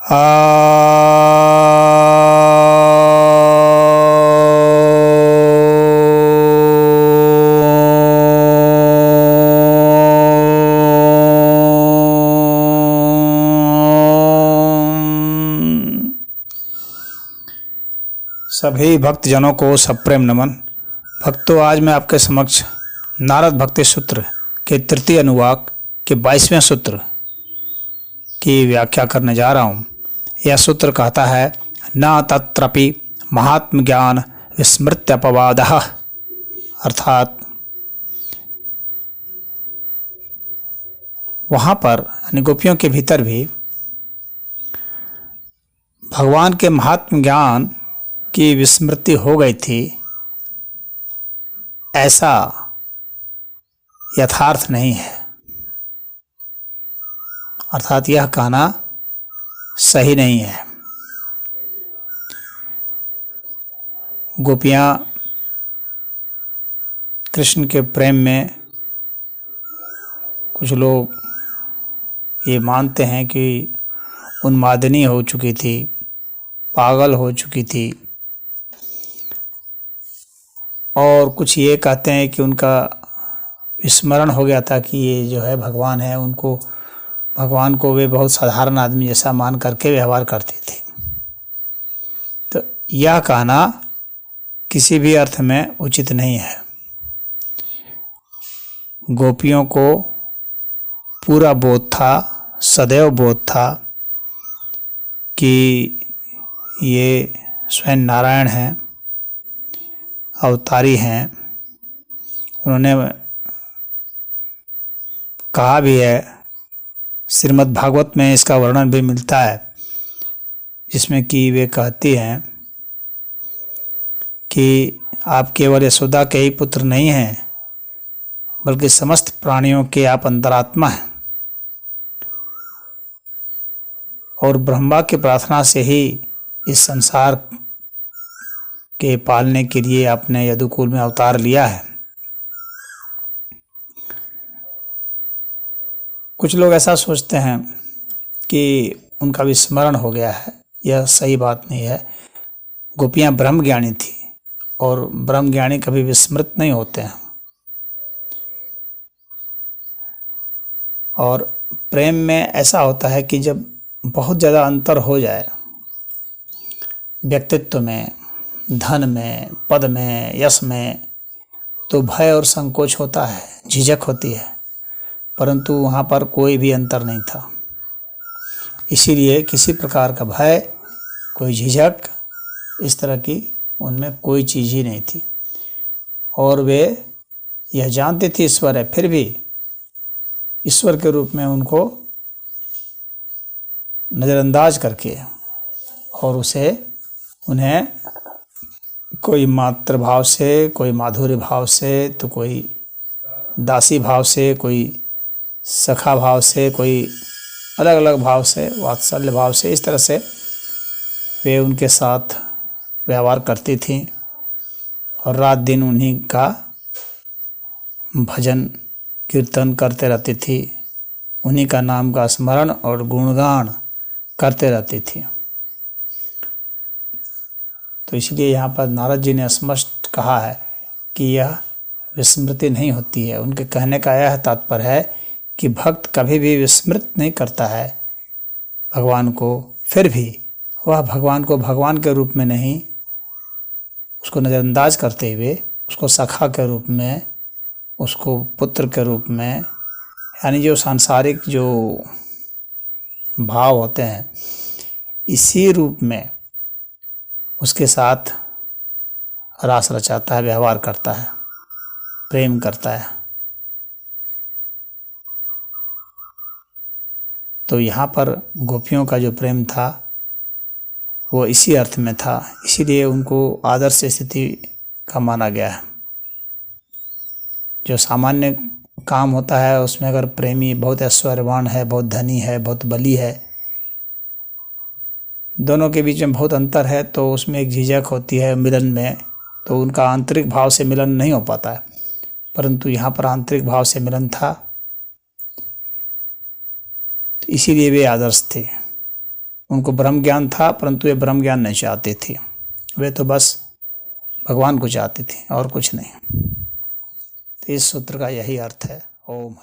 सभी भक्तजनों को सप्रेम नमन। भक्तों, आज मैं आपके समक्ष नारद भक्ति सूत्र के तृतीय अनुवाक के 22वें सूत्र की व्याख्या करने जा रहा हूँ। यह सूत्र कहता है, न तत्रपि महात्म ज्ञान विस्मृत्यपवादः, अर्थात वहाँ पर यानी गोपियों के भीतर भी भगवान के महात्म ज्ञान की विस्मृति हो गई थी, ऐसा यथार्थ नहीं है। अर्थात यह कहना सही नहीं है। गोपियाँ कृष्ण के प्रेम में कुछ लोग ये मानते हैं कि उन्मादिनी हो चुकी थी, पागल हो चुकी थी, और कुछ ये कहते हैं कि उनका विस्मरण हो गया था कि ये जो है भगवान है, उनको भगवान को वे बहुत साधारण आदमी जैसा मान करके व्यवहार करती थी। तो यह कहना किसी भी अर्थ में उचित नहीं है। गोपियों को पूरा बोध था, सदैव बोध था कि ये स्वयं नारायण हैं, अवतारी हैं। उन्होंने कहा भी है, श्रीमद् भागवत में इसका वर्णन भी मिलता है, जिसमें कि वे कहती हैं कि आप केवल यशोदा के ही पुत्र नहीं हैं, बल्कि समस्त प्राणियों के आप अंतरात्मा हैं, और ब्रह्मा की प्रार्थना से ही इस संसार के पालने के लिए आपने यदुकुल में अवतार लिया है। कुछ लोग ऐसा सोचते हैं कि उनका विस्मरण हो गया है। यह सही बात नहीं है। गोपियाँ ब्रह्मज्ञानी थी, और ब्रह्मज्ञानी कभी विस्मृत नहीं होते हैं। और प्रेम में ऐसा होता है कि जब बहुत ज़्यादा अंतर हो जाए व्यक्तित्व में, धन में, पद में, यश में, तो भय और संकोच होता है, झिझक होती है। परंतु वहाँ पर कोई भी अंतर नहीं था। इसीलिए किसी प्रकार का भय, कोई झिझक, इस तरह की उनमें कोई चीज़ ही नहीं थी। और वे यह जानते थे ईश्वर है, फिर भी ईश्वर के रूप में उनको नज़रअंदाज करके और उन्हें कोई मातृभाव से, कोई माधुर्य भाव से, तो कोई दासी भाव से, कोई सखा भाव से, कोई अलग अलग भाव से, वात्सल्य भाव से, इस तरह से वे उनके साथ व्यवहार करती थीं, और रात दिन उन्हीं का भजन कीर्तन करते रहती थी, उन्हीं का नाम का स्मरण और गुणगान करते रहती थी। तो इसलिए यहाँ पर नारद जी ने स्पष्ट कहा है कि यह विस्मृति नहीं होती है। उनके कहने का यह तात्पर्य है कि भक्त कभी भी विस्मृत नहीं करता है भगवान को, फिर भी वह भगवान को भगवान के रूप में नहीं, उसको नज़रअंदाज करते हुए उसको सखा के रूप में, उसको पुत्र के रूप में, यानी जो सांसारिक जो भाव होते हैं, इसी रूप में उसके साथ रास रचाता है, व्यवहार करता है, प्रेम करता है। तो यहाँ पर गोपियों का जो प्रेम था वो इसी अर्थ में था, इसीलिए उनको आदर्श स्थिति का माना गया है। जो सामान्य काम होता है उसमें अगर प्रेमी बहुत ऐश्वर्यवान है, बहुत धनी है, बहुत बली है, दोनों के बीच में बहुत अंतर है, तो उसमें एक झिझक होती है मिलन में, तो उनका आंतरिक भाव से मिलन नहीं हो पाता है। परंतु यहाँ पर आंतरिक भाव से मिलन था, तो इसीलिए वे आदर्श थे। उनको ब्रह्म ज्ञान था, परंतु वे ब्रह्म ज्ञान नहीं चाहते थे। वे तो बस भगवान को चाहते थे और कुछ नहीं। तो इस सूत्र का यही अर्थ है। ओम।